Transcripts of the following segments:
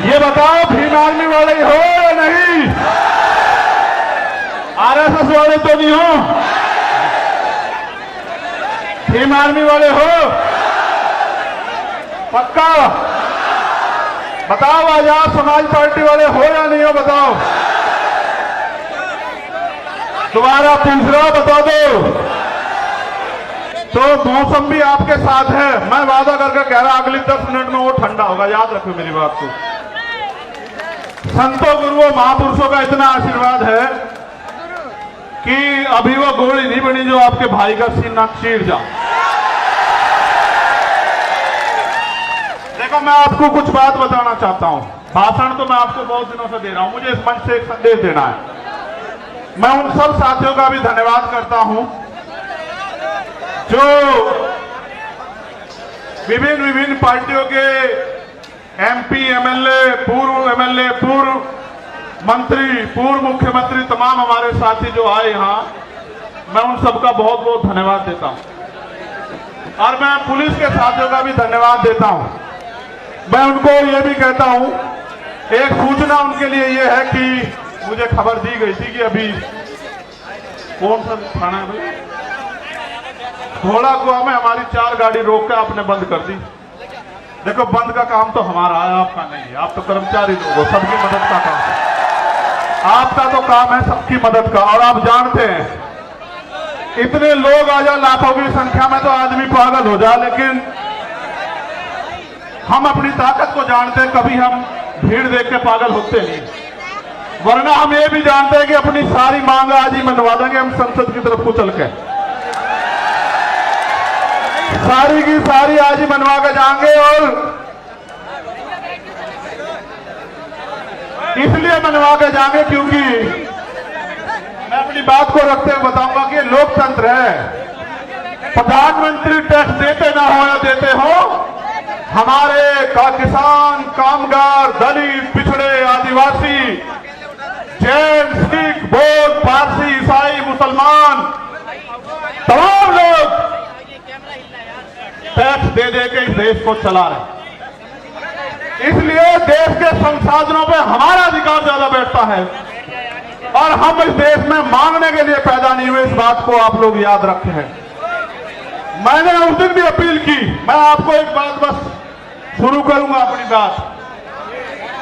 ये बताओ भीम आर्मी वाले हो या नहीं? आरएसएस वाले तो नहीं हो? भीम आर्मी वाले हो? पक्का बताओ। आजाद समाज पार्टी वाले हो या नहीं हो? बताओ। दोबारा तीसरा बता दो। तो मौसम भी आपके साथ है। मैं वादा करके कह रहा अगली 10 मिनट में वो ठंडा होगा। याद रखो मेरी बात को। संतों गुरुओं महापुरुषों का इतना आशीर्वाद है कि अभी वो गोली नहीं बनी जो आपके भाई का सीना चीर जा। देखो मैं आपको कुछ बात बताना चाहता हूं। भाषण तो मैं आपको बहुत दिनों से दे रहा हूं। मुझे इस मंच से एक संदेश देना है। मैं उन सब साथियों का भी धन्यवाद करता हूं जो विभिन्न पार्टियों के एमपी, एमएलए, पूर्व मंत्री, पूर्व मुख्यमंत्री, तमाम हमारे साथी जो आए यहां, मैं उन सबका बहुत बहुत धन्यवाद देता हूं। और मैं पुलिस के साथियों का भी धन्यवाद देता हूं। मैं उनको ये भी कहता हूं, एक सूचना उनके लिए ये है कि मुझे खबर दी गई थी कि अभी कौन सा थाना है भाई, घोड़ा कुआ में हमारी 4 गाड़ी रोक के आपने बंद कर दी। देखो बंद का काम तो हमारा है, आपका नहीं है। आप तो कर्मचारी लोग हो, सबकी मदद का काम है। आपका तो काम है सबकी मदद का। और आप जानते हैं इतने लोग आ जाए लाखों की संख्या में तो आदमी पागल हो जाए, लेकिन हम अपनी ताकत को जानते हैं। कभी हम भीड़ देख के पागल होते नहीं, वरना हम ये भी जानते हैं कि अपनी सारी मांग आज ही मनवा देंगे हम संसद की तरफ को चल के। सारी की सारी आज ही मनवा के जाएंगे। और इसलिए मनवा के जाएंगे क्योंकि मैं अपनी बात को रखते हुए बताऊंगा कि लोकतंत्र है। प्रधानमंत्री टैक्स देते ना हो या देते हो, हमारे किसान, कामगार, दलित, पिछड़े, आदिवासी, जैन, सिख, बौद्ध, पारसी, ईसाई, मुसलमान, तमाम लोग टैक्स दे दे के इस देश को चला रहे। इसलिए देश के संसाधनों पे हमारा अधिकार ज्यादा बैठता है और हम इस देश में मांगने के लिए पैदा नहीं हुए। इस बात को आप लोग याद रखे हैं। मैंने उस दिन भी अपील की। मैं आपको एक बात बस शुरू करूंगा अपनी बात।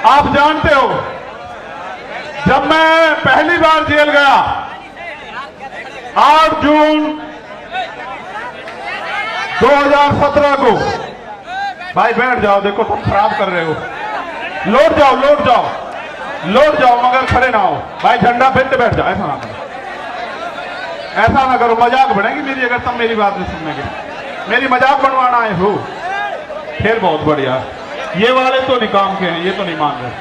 आप जानते हो जब मैं पहली बार जेल गया 8 जून 2017 को, भाई बैठ जाओ, देखो तुम खराब कर रहे हो। लौट जाओ मगर खड़े ना हो। भाई झंडा फेंक के बैठ जाओ। ऐसा ना करो, मजाक बढ़ेगी मेरी अगर तुम मेरी बात नहीं सुनेंगे। मेरी मजाक बनवाना है हो, खेल बहुत बढ़िया। ये वाले तो नहीं काम के हैं, ये तो नहीं मान रहे।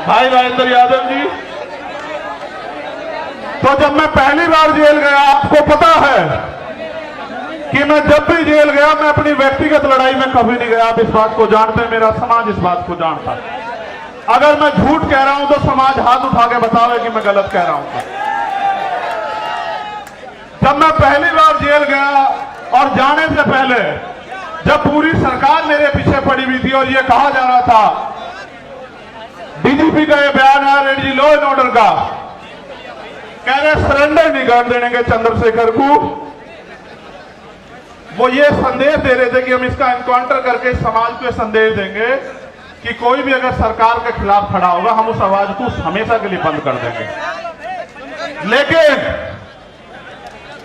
भाई राजेंद्र यादव जी, तो जब मैं पहली बार जेल गया, आपको पता है कि मैं जब भी जेल गया मैं अपनी व्यक्तिगत लड़ाई में कभी नहीं गया। आप इस बात को जानते हैं, मेरा समाज इस बात को जानता है। अगर मैं झूठ कह रहा हूं तो समाज हाथ उठा के बतावे कि मैं गलत कह रहा हूं। जब मैं पहली बार जेल गया और जाने से पहले जब पूरी सरकार मेरे पीछे पड़ी हुई थी और ये कहा जा रहा था, डीजीपी का ये बयान आया रेड्डी लॉ एंड ऑर्डर का, कह रहे सरेंडर नहीं कर देंगे चंद्रशेखर को। वो ये संदेश दे रहे थे कि हम इसका एनकाउंटर करके समाज को संदेश देंगे कि कोई भी अगर सरकार के खिलाफ खड़ा होगा हम उस आवाज को हमेशा के लिए बंद कर देंगे। लेकिन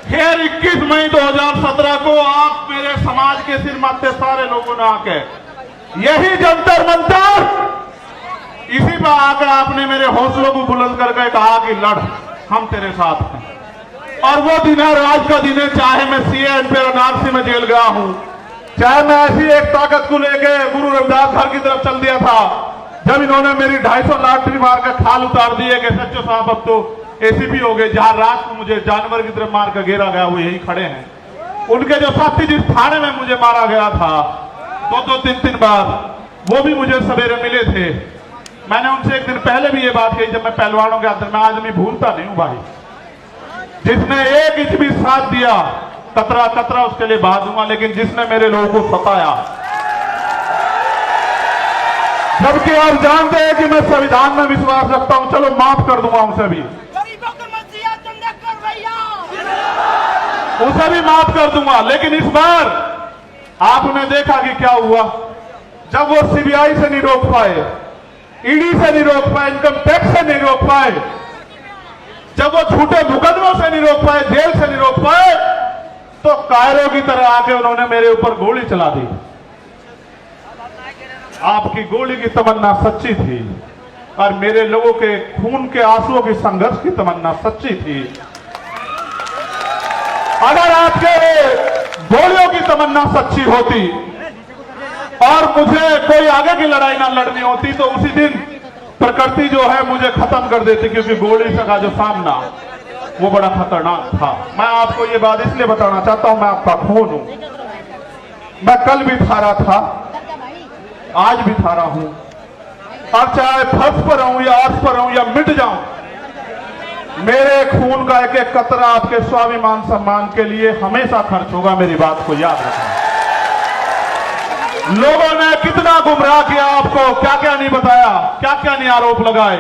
फिर 21 मई 2017 को आप मेरे समाज के सिर माथे सारे लोगों ने आके यही जंतर मंतर, इसी पर आकर आपने मेरे हौसलों को बुलंद करके कहा कि लड़, हम तेरे साथ हैं। और वो दिन है, आज का दिन है। चाहे मैं सीएम पे वाराणसी में जेल गया हूं, चाहे मैं ऐसी एक ताकत को लेके गुरु रविदास घर की तरफ चल दिया था जब इन्होंने मेरी 250 लाठी मार कर खाल उतार दिए कि सच्चो साहब अब तो एसीपी हो गए। जहां रात को मुझे जानवर की तरफ मार कर घेरा गया वो यही खड़े हैं। उनके जो साथी जिस थाने में मुझे मारा गया था 2-3 बार, वो भी मुझे सवेरे मिले थे। मैंने उनसे एक दिन पहले भी ये बात कही जब मैं पहलवानों के अंदर, मैं आदमी भूलता नहीं हूं भाई। जिसने 1 इंच भी साथ दिया कतरा कतरा उसके लिए बहा दूंगा, लेकिन जिसने मेरे लोगों को सताया, जबकि आप जानते हैं कि मैं संविधान में विश्वास रखता हूं। चलो माफ कर दूंगा उसे भी, उसे भी माफ कर दूंगा। लेकिन इस बार आपने देखा कि क्या हुआ, जब वो सीबीआई से नहीं रोक पाए, ईडी से नहीं रोक पाए, इनकम टैक्स से नहीं रोक पाए, जब वो झूठे मुकदमों से नहीं रोक पाए, जेल से नहीं रोक पाए, तो कायरों की तरह आके उन्होंने मेरे ऊपर गोली चला दी। आपकी गोली की तमन्ना सच्ची थी और मेरे लोगों के खून के आंसुओं की संघर्ष की तमन्ना सच्ची थी। अगर आपके गोलियों की तमन्ना सच्ची होती और मुझे कोई आगे की लड़ाई ना लड़नी होती, तो उसी दिन प्रकृति जो है मुझे खत्म कर देती, क्योंकि गोली का जो सामना वो बड़ा खतरनाक था। मैं आपको ये बात इसलिए बताना चाहता हूं, मैं आपका खून हूं। मैं कल भी था रहा था, आज भी था रहा हूं, और चाहे फर्श पर रहूं या अर्श पर रहूं या मिट जाऊं, मेरे खून का एक एक कतरा आपके स्वाभिमान सम्मान के लिए हमेशा खर्च होगा। मेरी बात को याद रखना। लोगों ने कितना गुमराह किया आपको, क्या क्या नहीं बताया, क्या क्या नहीं आरोप लगाए,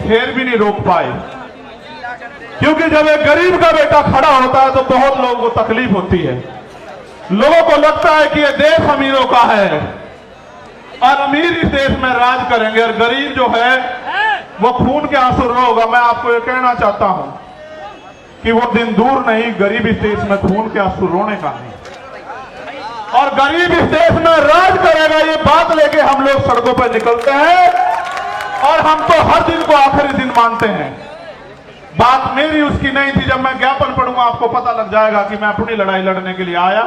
फिर भी नहीं रोक पाए। क्योंकि जब एक गरीब का बेटा खड़ा होता है तो बहुत लोगों को तकलीफ होती है। लोगों को लगता है कि ये देश अमीरों का है और अमीर इस देश में राज करेंगे और गरीब जो है वो खून के आंसू रोगा। मैं आपको ये कहना चाहता हूं कि वो दिन दूर नहीं, गरीब इस देश में खून के आंसू रोने का नहीं, और गरीब इस देश में राज करेगा, ये बात लेके हम लोग सड़कों पर निकलते हैं। और हम तो हर दिन को आखिरी दिन मानते हैं। बात मेरी उसकी नहीं थी। जब मैं ज्ञापन पढ़ूंगा आपको पता लग जाएगा कि मैं अपनी लड़ाई लड़ने के लिए आया,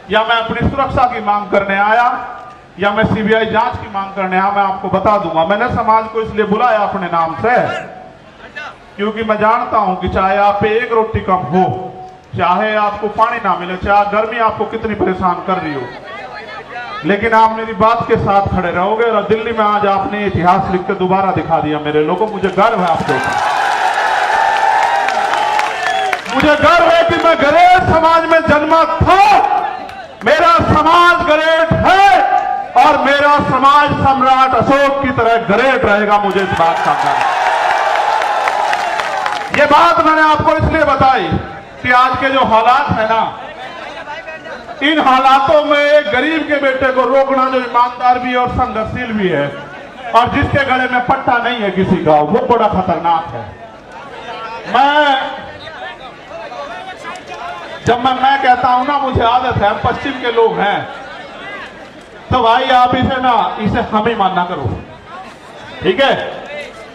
या मैं अपनी सुरक्षा की मांग करने आया, या मैं सीबीआई जांच की मांग करने आया। मैं आपको बता दूंगा। मैंने समाज को इसलिए बुलाया अपने नाम से, क्योंकि मैं जानता हूं कि चाहे आप पे एक रोटी कम हो, चाहे आपको पानी ना मिले, चाहे गर्मी आपको कितनी परेशान कर रही हो, लेकिन आप मेरी बात के साथ खड़े रहोगे। और दिल्ली में आज आपने इतिहास लिख के दोबारा दिखा दिया मेरे लोगों। मुझे गर्व है आपके ऊपर, मुझे गर्व है कि मैं गरेट समाज में जन्मा था। मेरा समाज गरेट है और मेरा समाज सम्राट अशोक की तरह गरेट रहेगा। मुझे इस बात का गर्व। ये बात मैंने आपको इसलिए बताई कि आज के जो हालात है ना, इन हालातों में एक गरीब के बेटे को रोकना जो ईमानदार भी है और संघर्षशील भी है, और जिसके गले में पट्टा नहीं है किसी का, वो बड़ा खतरनाक है। जब मैं कहता हूं ना, मुझे आदत है, हम पश्चिम के लोग हैं, तो भाई आप इसे हम ही मानना करो, ठीक है?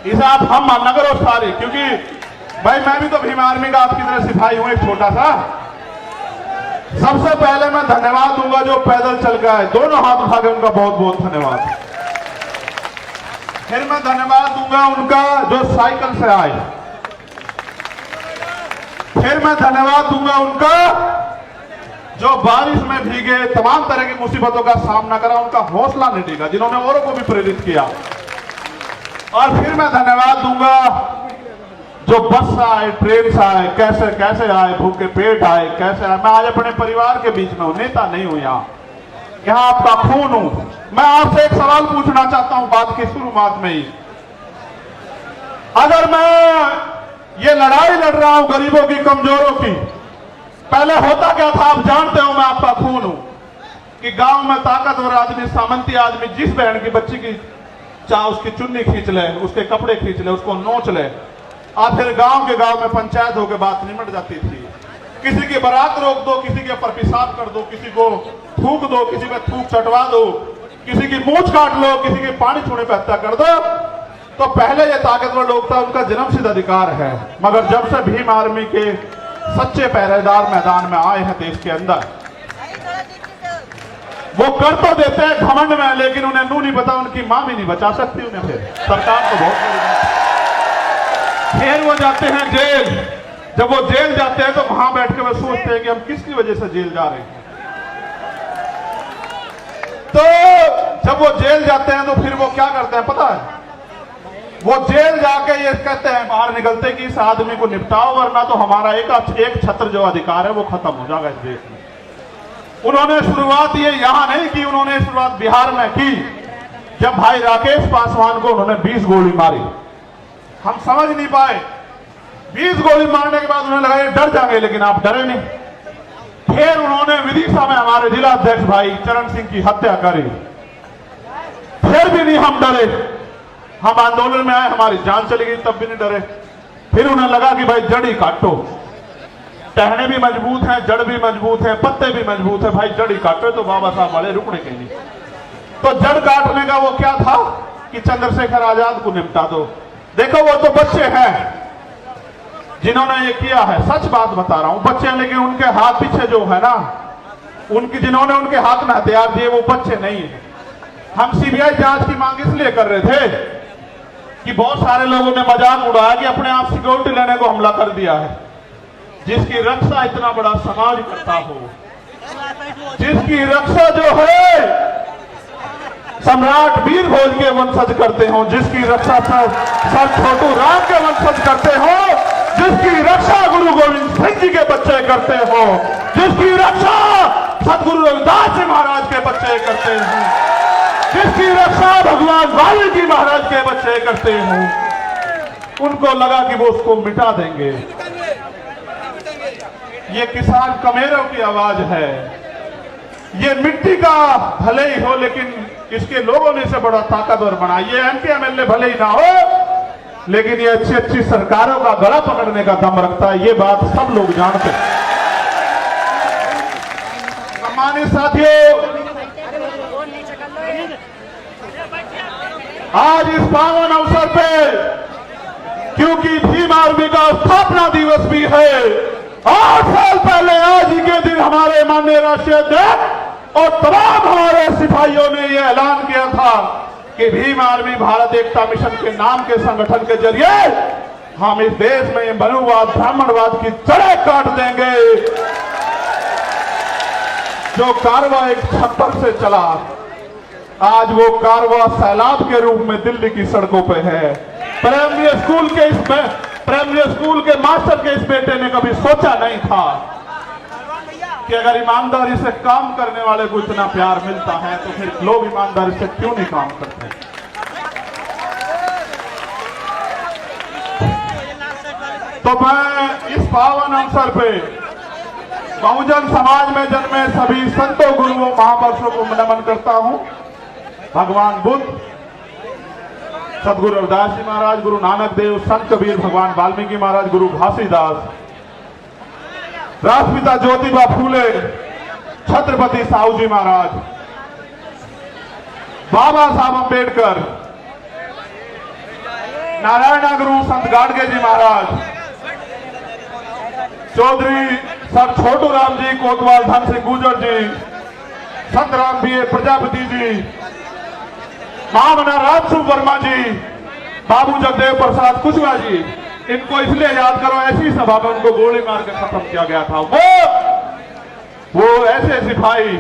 इसे आप हम मानना करो सारे, क्योंकि भाई मैं भी तो भीम आर्मी का आपकी तरह सिपाही हूं, एक छोटा सा। सबसे पहले मैं धन्यवाद दूंगा जो पैदल चल के आए, दोनों हाथ उठा के उनका बहुत बहुत धन्यवाद। फिर मैं धन्यवाद दूंगा उनका जो साइकिल से आए। फिर मैं धन्यवाद दूंगा उनका जो बारिश में भीगे, तमाम तरह की मुसीबतों का सामना करा, उनका हौसला नहीं डिगा, जिन्होंने औरों को भी प्रेरित किया। और फिर मैं धन्यवाद दूंगा जो बस से आए, ट्रेन से आए, कैसे कैसे आए, भूखे पेट आए, कैसे आए। मैं आज अपने परिवार के बीच में हूं, नेता नहीं हूं। यहाँ आपका खून हूं। मैं आपसे एक सवाल पूछना चाहता हूं बात की शुरुआत में ही। अगर मैं ये लड़ाई लड़ रहा हूं गरीबों की, कमजोरों की, पहले होता क्या था आप जानते हो। मैं आपका खून हूं कि गांव में ताकतवर आदमी, सामंती आदमी जिस बहन की बच्ची की चाहे उसकी चुन्नी खींच ले, उसके कपड़े खींच ले, उसको नोच ले, और फिर गांव में पंचायत होकर बात निमट जाती थी। किसी की बारात रोक दो, किसी के ऊपर पेशाब कर दो, किसी को थूक दो, किसी पे थूक चटवा दो, किसी की मूंछ काट लो, किसी के पानी छूने पर हत्या कर दो। तो पहले ये ताकतवर लोग था, उनका जन्मसिद्ध अधिकार है। मगर जब से भीम आर्मी के सच्चे पहरेदार मैदान में आए हैं देश के अंदर, वो कर तो देते हैं घमंड में, लेकिन उन्हें नू नहीं पता, उनकी मां भी नहीं बचा सकती उन्हें। फिर सरकार को बहुत, फिर वो जाते हैं जेल। जब वो जेल जाते हैं तो वहां बैठ के वो सोचते हैं कि हम किसकी वजह से जेल जा रहे हैं। तो जब वो जेल जाते हैं तो फिर वो क्या करते हैं पता है? वो जेल जाके ये कहते हैं, बाहर निकलते कि इस आदमी को निपटाओ, वरना तो हमारा एक छत्र जो अधिकार है वो खत्म हो जाएगा इस देश में। उन्होंने शुरुआत ये यहां नहीं की, उन्होंने शुरुआत बिहार में की। जब भाई राकेश पासवान को उन्होंने 20 गोली मारी, हम समझ नहीं पाए। 20 गोली मारने के बाद उन्हें लगा ये डर जाएंगे, लेकिन आप डरे नहीं। फिर उन्होंने विदिशा में हमारे जिला अध्यक्ष भाई चरण सिंह की हत्या करी, फिर भी नहीं हम डरे। हम आंदोलन में आए, हमारी जान चली गई, तब भी नहीं डरे। फिर उन्हें लगा कि भाई जड़ ही काटो, टहने भी मजबूत हैं, जड़ भी मजबूत है, पत्ते भी मजबूत है, भाई जड़ ही काटो। तो बाबा साहब वाले रुकने के लिए तो जड़ काटने का वो क्या था कि चंद्रशेखर आजाद को निपटा दो। देखो वो तो बच्चे हैं जिन्होंने ये किया है, सच बात बता रहा हूं, बच्चे हैं, लेकिन उनके हाथ पीछे जो है ना, जिन्होंने उनके हाथ में हथियार दिए वो बच्चे नहीं है। हम सीबीआई जांच की मांग इसलिए कर रहे थे कि बहुत सारे लोगों ने मजाक उड़ाया कि अपने आप सिक्योरिटी लेने को हमला कर दिया है। जिसकी रक्षा इतना बड़ा समाज करता हो, जिसकी रक्षा जो है सम्राट वीर भोज के वंशज करते हो, जिसकी रक्षा सर छोटू राम के वंशज करते हो, जिसकी रक्षा गुरु गोविंद सिंह जी के बच्चे करते हो, जिसकी रक्षा सतगुरु रविदास जी महाराज के बच्चे करते हो, जिसकी रक्षा भगवान वाल्मीकि महाराज के बच्चे करते हो, उनको लगा कि वो उसको मिटा देंगे। ये किसान कमेरों की आवाज है। ये मिट्टी का भले ही हो, लेकिन इसके लोगों ने इसे बड़ा ताकतवर बनाया। ये एमपी एमएलए भले ही ना हो, लेकिन ये अच्छी अच्छी सरकारों का गला पकड़ने का दम रखता है। ये बात सब लोग जानते हैं। सम्मानित साथियों, आज इस पावन अवसर पे, क्योंकि भीम आर्मी का स्थापना दिवस भी है, 8 साल पहले आज ही के दिन हमारे माननीय राष्ट्रीय अध्यक्ष और तमाम हमारे सिपाहियों ने यह ऐलान किया था कि भीम आर्मी भारत एकता मिशन के नाम के संगठन के जरिए हम इस देश में मनुवाद ब्राह्मणवाद की जड़ें काट देंगे। जो कारवा एक छप्पर से चला, आज वो कारवा सैलाब के रूप में दिल्ली की सड़कों पे है। प्राइमरी स्कूल के मास्टर के इस बेटे ने कभी सोचा नहीं था कि अगर ईमानदारी से काम करने वाले को इतना प्यार मिलता है तो फिर लोग ईमानदारी से क्यों नहीं काम करते। तो मैं इस पावन अवसर पे बहुजन समाज में जन्मे सभी संतों, गुरुओं, महापुरुषों को नमन करता हूं। भगवान बुद्ध, सदगुरु रविदास जी महाराज, गुरु नानक देव, संत कबीर, भगवान वाल्मीकि महाराज, गुरु घासीदास, राष्ट्रपिता ज्योतिबा फूले, छत्रपति साहू जी महाराज, बाबा साहब अंबेडकर, नारायण गुरु संत गाडगे जी महाराज, चौधरी सर छोटू राम जी, कोतवाल धन सिंह गुर्जर जी, संत राम बी प्रजापति जी, महामना राजसूप वर्मा जी, बाबू जगदेव प्रसाद कुशवाहा जी, इनको इसलिए याद करो, ऐसी सभा में उनको गोली मार कर खत्म किया गया था। वो ऐसे सिपाही,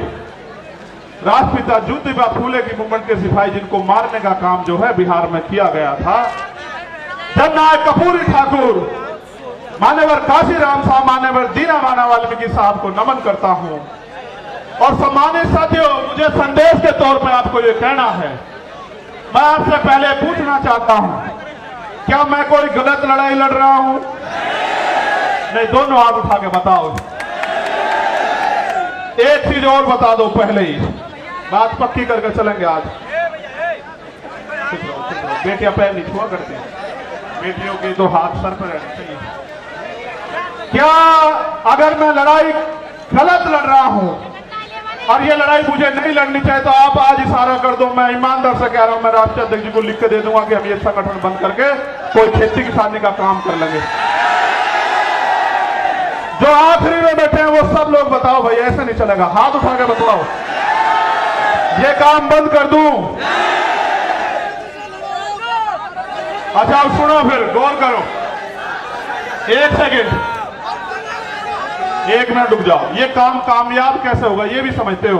राष्ट्रपिता ज्योतिबा फूले की मूवमेंट के सिपाही, जिनको मारने का काम जो है बिहार में किया गया था। जननायक कपूरी ठाकुर, मान्यवर काशीराम साहब, मान्यवर दीना माना वाल्मीकि साहब को नमन करता हूं। और सम्मानित साथियों, मुझे संदेश के तौर पर आपको यह कहना है, मैं आपसे पहले पूछना चाहता हूं, क्या मैं कोई गलत लड़ाई लड़ रहा हूं? नहीं, दोनों हाथ उठा के बताओ। एक चीज और बता दो पहले ही, बात पक्की करके चलेंगे आज। बेटियां पैर नहीं छुआ करती, बेटियों के तो हाथ सर पर रहने चाहिए। क्या अगर मैं लड़ाई गलत लड़ रहा हूं और ये लड़ाई मुझे नहीं लड़नी चाहिए, तो आप आज इशारा कर दो। मैं ईमानदार से कह रहा हूं, मैं राष्ट्रीय अध्यक्ष जी को लिख के दे दूंगा कि हम ये संगठन बंद करके कोई खेती किसानी का काम कर लेंगे। जो आखिरी में बैठे हैं वो सब लोग बताओ भाई, ऐसे नहीं चलेगा, हाथ उठा के बताओ, ये काम बंद कर दूं? अच्छा अब सुनो, फिर गौर करो, एक सेकेंड, 1 मिनट रुक जाओ। ये काम कामयाब कैसे होगा ये भी समझते हो?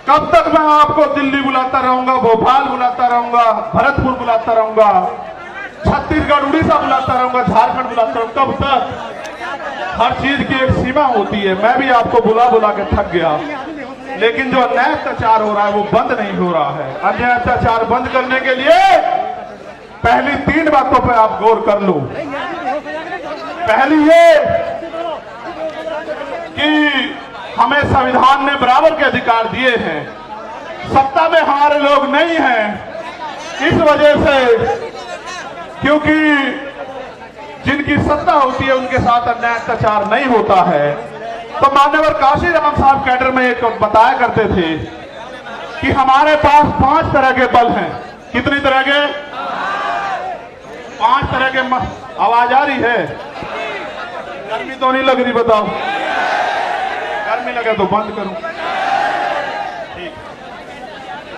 कब तक मैं आपको दिल्ली बुलाता रहूंगा, भोपाल बुलाता रहूंगा, भरतपुर बुलाता रहूंगा, छत्तीसगढ़ उड़ीसा बुलाता रहूंगा, झारखंड बुलाता रहूंगा? कब तक? हर चीज की एक सीमा होती है। मैं भी आपको बुला बुला के थक गया। लेकिन जो अन्याय अत्याचार हो रहा है वो बंद नहीं हो रहा है। अन्याय अत्याचार बंद करने के लिए पहली 3 बातों पर आप गौर कर लो। पहली ये कि हमें संविधान ने बराबर के अधिकार दिए हैं, सत्ता में हमारे लोग नहीं हैं, इस वजह से क्योंकि जिनकी सत्ता होती है उनके साथ अन्याय अत्याचार नहीं होता है। तो मान्यवर काशीराम साहब कैडर में एक बताया करते थे कि हमारे पास 5 तरह के बल हैं। कितनी तरह के? 5 तरह के। आवाज आ रही है? गर्मी तो नहीं लग रही? बताओ, गर्मी लगे तो बंद करूं। ठीक।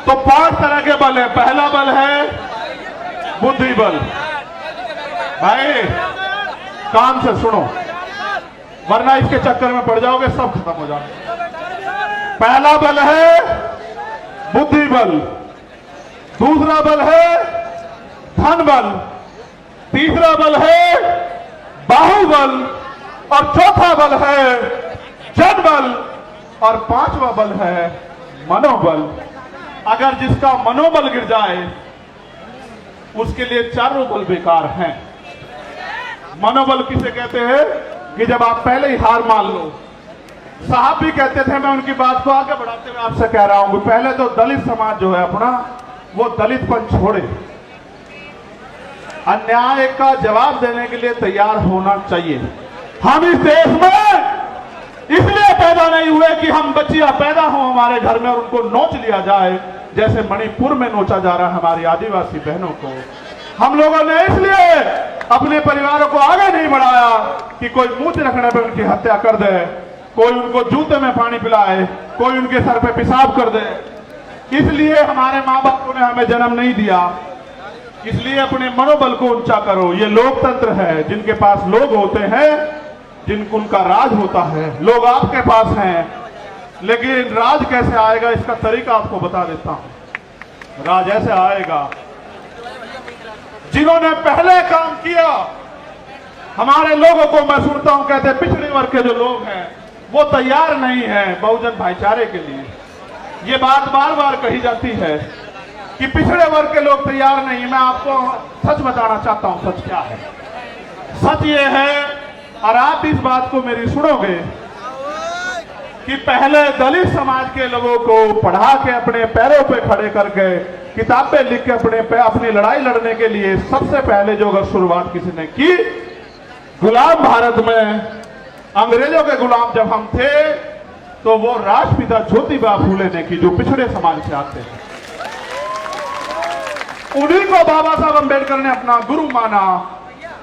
तो 5 तरह के बल है। पहला बल है बुद्धि बल। भाई काम से सुनो, वरना इसके चक्कर में पड़ जाओगे, सब खत्म हो जाओगे। पहला बल है बुद्धि बल, दूसरा बल है धन बल, तीसरा बल है बाहुबल और चौथा बल है जन बल और 5वां बल है मनोबल। अगर जिसका मनोबल गिर जाए उसके लिए चारों बल बेकार हैं। मनोबल किसे कहते हैं? कि जब आप पहले ही हार मान लो। साहब भी कहते थे, मैं उनकी बात को आगे बढ़ाते हुए आपसे कह रहा हूं, पहले तो दलित समाज जो है अपना, वो दलितपन छोड़े, अन्याय का जवाब देने के लिए तैयार होना चाहिए। हम इस देश में इसलिए पैदा नहीं हुए कि हम बच्चियां पैदा हो हमारे घर में और उनको नोच लिया जाए, जैसे मणिपुर में नोचा जा रहा है हमारी आदिवासी बहनों को। हम लोगों ने इसलिए अपने परिवारों को आगे नहीं बढ़ाया कि कोई मूत्र रखने पर उनकी हत्या कर दे, कोई उनको जूते में पानी पिलाए, कोई उनके सर पे पेशाब कर दे। इसलिए हमारे माँ बापों ने हमें जन्म नहीं दिया। इसलिए अपने मनोबल को ऊंचा करो। ये लोकतंत्र है, जिनके पास लोग होते हैं, जिनको उनका राज होता है। लोग आपके पास हैं, लेकिन राज कैसे आएगा इसका तरीका आपको बता देता हूं। राज ऐसे आएगा, जिन्होंने पहले काम किया, हमारे लोगों को मैं सुनता हूं कहते हैं पिछड़े वर्ग के जो लोग हैं वो तैयार नहीं है बहुजन भाईचारे के लिए। ये बात बार बार कही जाती है कि पिछड़े वर्ग के लोग तैयार नहीं। मैं आपको सच बताना चाहता हूं, सच क्या है। सच ये है, और आप इस बात को मेरी सुनोगे, कि पहले दलित समाज के लोगों को पढ़ा के अपने पैरों पे खड़े करके किताबें लिख के अपनी लड़ाई लड़ने के लिए सबसे पहले जो अगर शुरुआत किसी ने की, गुलाम भारत में अंग्रेजों के गुलाम जब हम थे, तो वो राष्ट्रपिता ज्योतिबा फूले ने की, जो पिछड़े समाज से आते हैं। उन्हीं को बाबा साहब अम्बेडकर ने अपना गुरु माना।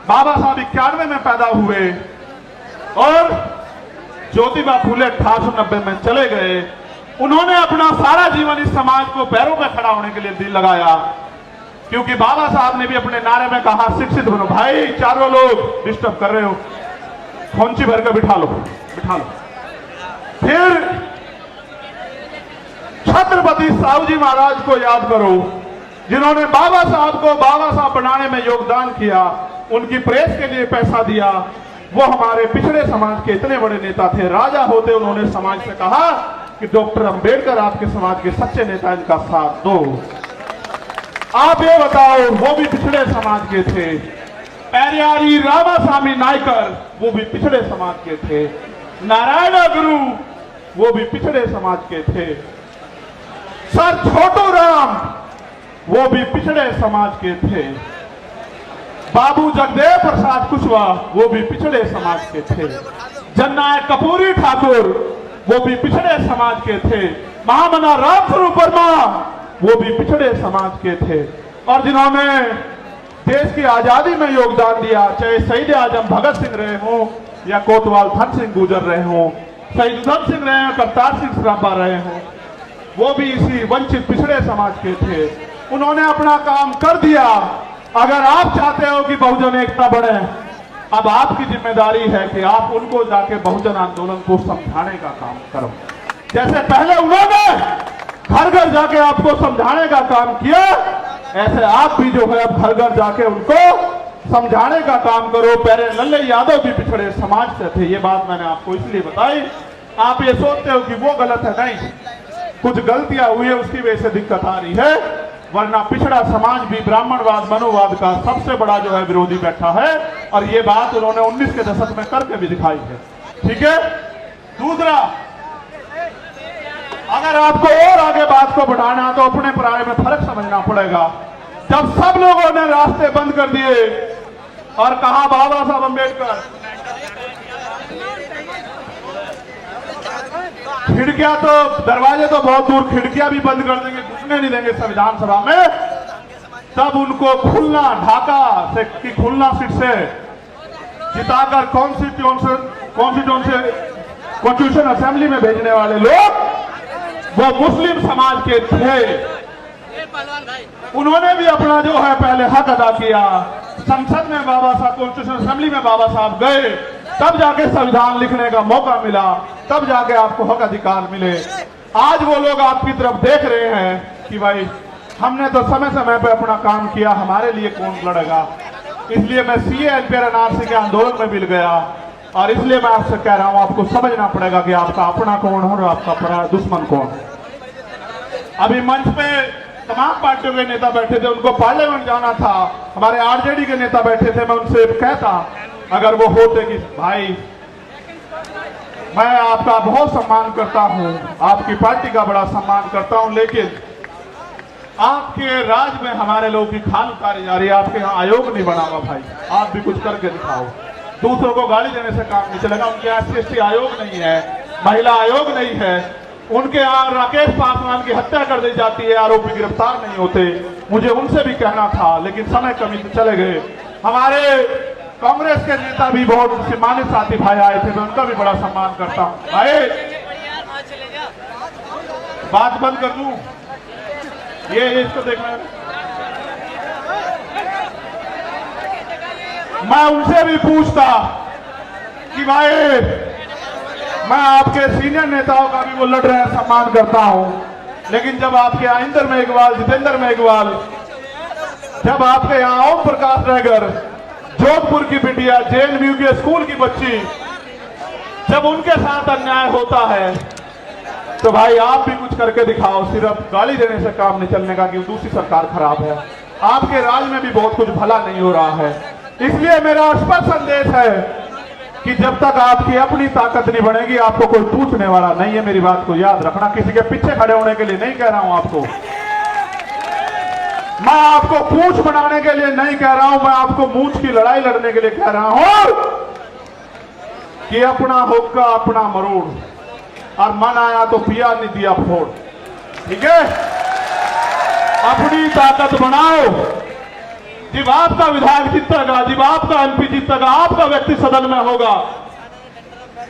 बाबा साहब 91 में पैदा हुए और ज्योतिबा फूले 1890 में चले गए। उन्होंने अपना सारा जीवन इस समाज को पैरों पे खड़ा होने के लिए दिल लगाया, क्योंकि बाबा साहब ने भी अपने नारे में कहा, शिक्षित बनो। भाई चारों लोग डिस्टर्ब कर रहे हो, खोंची भर कर बिठा लो, बिठा लो। फिर छत्रपति साहू जी महाराज को याद करो, जिन्होंने बाबा साहब को बाबा साहब बनाने में योगदान किया, उनकी प्रेस के लिए पैसा दिया। वो हमारे पिछड़े समाज के इतने बड़े नेता थे। राजा होते उन्होंने समाज से कहा कि डॉक्टर अंबेडकर आपके समाज के सच्चे नेता, इनका साथ दो। आप ये बताओ, वो भी पिछड़े समाज के थे। पेरियारी रामास्वामी नायकर, वो भी पिछड़े समाज के थे। नारायण गुरु, वो भी पिछड़े समाज के थे। सर छोटू राम, वो भी पिछड़े समाज के थे। बाबू जगदेव प्रसाद कुशवाहा, वो भी पिछड़े समाज के थे। जननायक कपूरी ठाकुर, वो भी पिछड़े समाज के थे। महामना रामस्वरूप वर्मा, वो भी पिछड़े समाज के थे। और जिन्होंने देश की आजादी में योगदान दिया, चाहे शहीद आजम भगत सिंह रहे हों या कोतवाल धन सिंह गुजर रहे हों, शहीद उधम सिंह रहे हों, करतार सिंह सराभा रहे हों, वो भी इसी वंचित पिछड़े समाज के थे। उन्होंने अपना काम कर दिया। अगर आप चाहते हो कि बहुजन एकता बढ़े, अब आपकी जिम्मेदारी है कि आप उनको जाके बहुजन आंदोलन को समझाने का काम करो। जैसे पहले उन्होंने घर घर जाके आपको समझाने का काम किया, ऐसे आप भी जो है अब घर घर जाके उनको समझाने का काम करो। पहले लल्ले यादव भी पिछड़े समाज से थे। ये बात मैंने आपको इसलिए बताई। आप ये सोचते हो कि वो गलत है, नहीं, कुछ गलतियां हुई है उसकी वजह से दिक्कत आ रही है, वरना पिछड़ा समाज भी ब्राह्मणवाद मनोवाद का सबसे बड़ा जो है विरोधी बैठा है, और ये बात उन्होंने 19 के दशक में करके भी दिखाई है। ठीक है। दूसरा, अगर आपको और आगे बात को बढ़ाना तो अपने पराये में फर्क समझना पड़ेगा। जब सब लोगों ने रास्ते बंद कर दिए और कहा बाबा साहब अम्बेडकर, खिड़कियां तो, दरवाजे तो बहुत दूर, खिड़कियां भी बंद कर देंगे, घुसने नहीं देंगे संविधान सभा में, तब उनको खुलना ढाका से की खुलना सीट से जिताकर कॉन्स्टिट्यूशन असेंबली में भेजने वाले लोग वो मुस्लिम समाज के थे। उन्होंने भी अपना जो है पहले हक अदा किया, संसद में बाबा साहब, कॉन्स्टिट्यूशन असेंबली में बाबा साहब गए, तब जाके संविधान लिखने का मौका मिला, तब जाके आपको हक अधिकार मिले। आज वो लोग आपकी तरफ देख रहे हैं कि भाई हमने तो समय समय पे अपना काम किया, हमारे लिए कौन लड़ेगा। इसलिए मैं सीए एनपीआर एनआरसी के आंदोलन में मिल गया, और इसलिए मैं आपसे कह रहा हूं, आपको समझना पड़ेगा कि आपका अपना कौन है और आपका पराया दुश्मन कौन है। अभी मंच पे तमाम पार्टियों के नेता बैठे थे, उनको पार्लियामेंट जाना था, हमारे आरजेडी के नेता बैठे थे, मैं उनसे कहता अगर वो होते कि भाई मैं आपका बहुत सम्मान करता हूं, आपकी पार्टी का बड़ा सम्मान करता हूं, लेकिन आपके राज में हमारे लोगों की खाल उतारी जा रही है, आपके यहाँ आयोग नहीं बना हुआ भाई, आप भी कुछ करके दिखाओ। दूसरों को गाली देने से काम नहीं चलेगा। उनके यहाँ SC/ST आयोग नहीं है, महिला आयोग नहीं है, उनके यहाँ राकेश पासवान की हत्या कर दी जाती है, आरोपी गिरफ्तार नहीं होते। मुझे उनसे भी कहना था, लेकिन समय कमी से चले गए। हमारे कांग्रेस के नेता भी बहुत सम्मानित साथी भाई आए थे, मैं उनका भी बड़ा सम्मान करता हूँ। भाई बात बंद कर दूं, ये इसको देखना, मैं उनसे भी पूछता कि भाई मैं आपके सीनियर नेताओं का भी वो लड़ रहे हैं, सम्मान करता हूं, लेकिन जब आपके यहाँ इंदर मेघवाल, जितेंद्र मेघवाल, जब आपके यहाँ ओम प्रकाश रहगर, जोधपुर की बिटिया, JNU के स्कूल की बच्ची, जब उनके साथ अन्याय होता है तो भाई आप भी कुछ करके दिखाओ। सिर्फ गाली देने से काम नहीं चलने का कि दूसरी सरकार खराब है, आपके राज में भी बहुत कुछ भला नहीं हो रहा है। इसलिए मेरा स्पष्ट संदेश है कि जब तक आपकी अपनी ताकत नहीं बनेगी, आपको कोई पूछने वाला नहीं है। मेरी बात को याद रखना, किसी के पीछे खड़े होने के लिए नहीं कह रहा हूं आपको, मैं आपको पूंछ बनाने के लिए नहीं कह रहा हूं, मैं आपको मूंछ की लड़ाई लड़ने के लिए कह रहा हूं कि अपना हुक्का अपना मरोड़, और मन आया तो पिया नहीं दिया फोड़। ठीक है, अपनी ताकत बनाओ। जब आपका विधायक जीतेगा, जब आपका MP जीतेगा, आपका व्यक्ति सदन में होगा,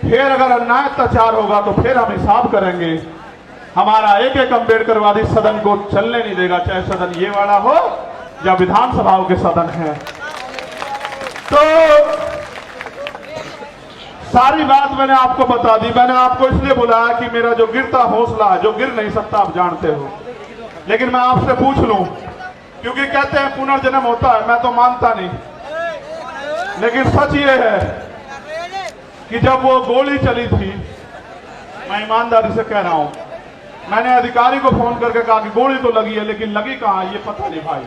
फिर अगर अन्याय अत्याचार होगा तो फिर हम हिसाब करेंगे। हमारा एक एक अम्बेडकरवादी सदन को चलने नहीं देगा, चाहे सदन ये वाला हो या विधानसभाओं के सदन है। तो सारी बात मैंने आपको बता दी। मैंने आपको इसलिए बुलाया कि मेरा जो गिरता हौसला है, जो गिर नहीं सकता आप जानते हो, लेकिन मैं आपसे पूछ लूं, क्योंकि कहते हैं पुनर्जन्म होता है, मैं तो मानता नहीं, लेकिन सच ये है कि जब वो गोली चली थी, मैं ईमानदारी से कह रहा हूं, मैंने अधिकारी को फोन करके कहा कि गोली तो लगी है, लेकिन लगी कहां ये पता नहीं भाई।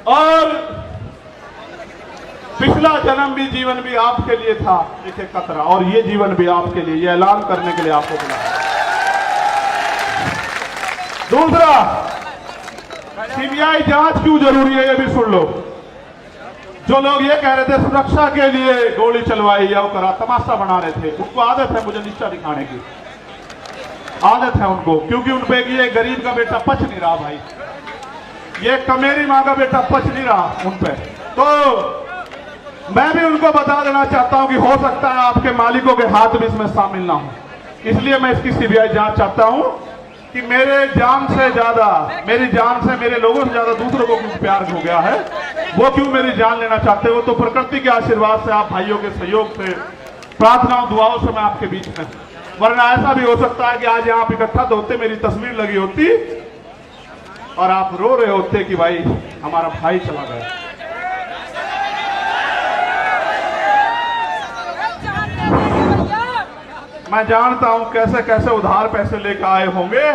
और पिछला जन्म भी जीवन भी आपके लिए था एक एक कतरा, और ये जीवन भी आपके लिए, ये ऐलान करने के लिए आपको बुलाया। दूसरा, CBI जांच क्यों जरूरी है ये भी सुन लो। जो लोग ये कह रहे थे सुरक्षा के लिए गोली चलवाई या वो करा, तमाशा बना रहे थे, उनको आदत है मुझे निष्ठा दिखाने की, आदत है उनको, क्योंकि उन पे ये गरीब का बेटा पच नहीं रहा भाई, ये कमेरी माँ का बेटा पच नहीं रहा उन पे। तो मैं भी उनको बता देना चाहता हूं कि हो सकता है आपके मालिकों के हाथ भी इसमें शामिल ना हो, इसलिए मैं इसकी CBI जांच चाहता हूं कि मेरे जान से ज्यादा, मेरी जान से, मेरे लोगों से ज्यादा दूसरों को क्यों प्यार हो गया है, वो क्यों मेरी जान लेना चाहते हो। तो प्रकृति के आशीर्वाद से, आप भाइयों के सहयोग से, प्रार्थनाओं दुआओं से मैं आपके बीच में, वरना ऐसा भी हो सकता है कि आज यहाँ आप इकट्ठा तो होते, मेरी तस्वीर लगी होती और आप रो रहे होते कि भाई हमारा भाई चला गया। मैं जानता हूं कैसे कैसे उधार पैसे लेकर आए होंगे,